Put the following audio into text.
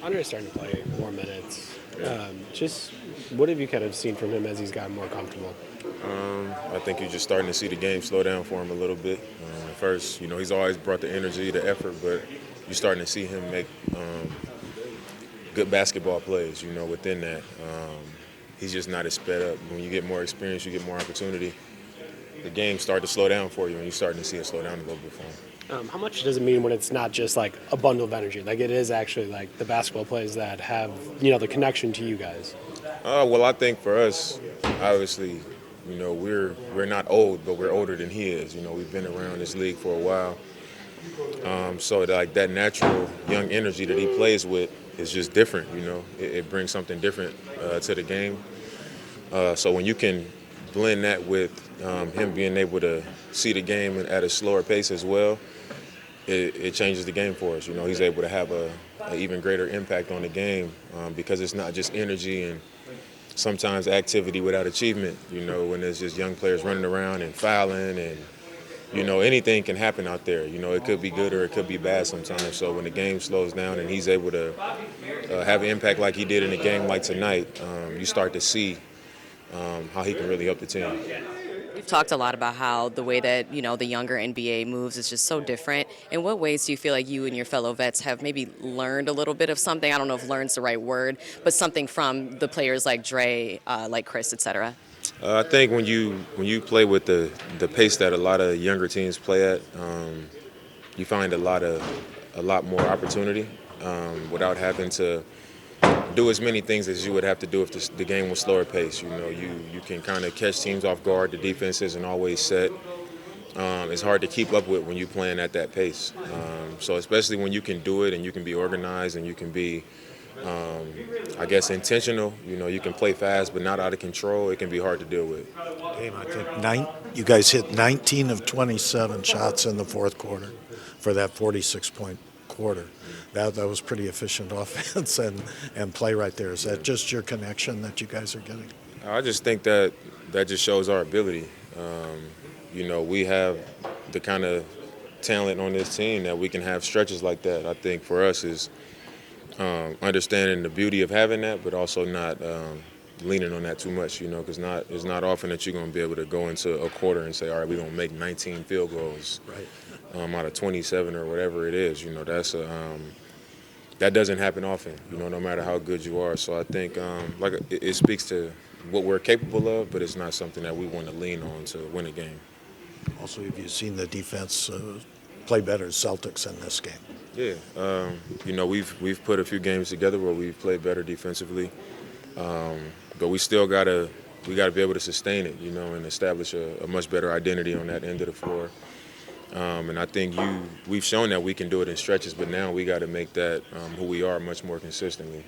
Andre's starting to play more minutes. Just what have you kind of seen from him as he's gotten more comfortable? I think you're just starting to see the game slow down for him a little bit. At first, he's always brought the energy, the effort, but you're starting to see him make good basketball plays, within that. He's just not as sped up. When you get more experience, you get more opportunity. The game starts to slow down for you, and you're starting to see it slow down a little bit for him. How much does it mean when it's not just like a bundle of energy? Like it is actually like the basketball plays that have, the connection to you guys. Well, I think for us, obviously, we're not old, but we're older than he is. We've been around this league for a while. So like that natural young energy that he plays with is just different. It brings something different to the game. So when you can blend that with him being able to see the game at a slower pace as well, it changes the game for us. He's able to have a even greater impact on the game because it's not just energy and sometimes activity without achievement. When there's just young players running around and fouling and anything can happen out there. It could be good or it could be bad sometimes. So when the game slows down and he's able to have an impact like he did in a game like tonight, you start to see how he can really help the team. We've talked a lot about how the way that, the younger NBA moves is just so different. In what ways do you feel like you and your fellow vets have maybe learned a little bit of something? I don't know if learned's the right word, but something from the players like Dre, like Chris, et cetera? I think when you play with the pace that a lot of younger teams play at, you find a lot more opportunity without having to do as many things as you would have to do if the game was slower pace. You can kind of catch teams off guard. The defense isn't always set. It's hard to keep up with when you're playing at that pace. So especially when you can do it and you can be organized and you can be, I guess, intentional. You can play fast but not out of control. It can be hard to deal with. Game, I think you guys hit 19 of 27 shots in the fourth quarter for that 46-point quarter. That was pretty efficient offense and play right there. Is that just your connection that you guys are getting? I just think that just shows our ability. We have the kind of talent on this team that we can have stretches like that. I think for us is understanding the beauty of having that, but also not leaning on that too much, because it's not often that you're going to be able to go into a quarter and say, all right, we're going to make 19 field goals out of 27 or whatever it is. That doesn't happen often, no matter how good you are. So I think it speaks to what we're capable of, but it's not something that we want to lean on to win a game. Also, have you seen the defense play better as Celtics in this game? Yeah, we've put a few games together where we've played better defensively, but we still gotta be able to sustain it, and establish a much better identity on that end of the floor. And I think we've shown that we can do it in stretches, but now we got to make that who we are much more consistently.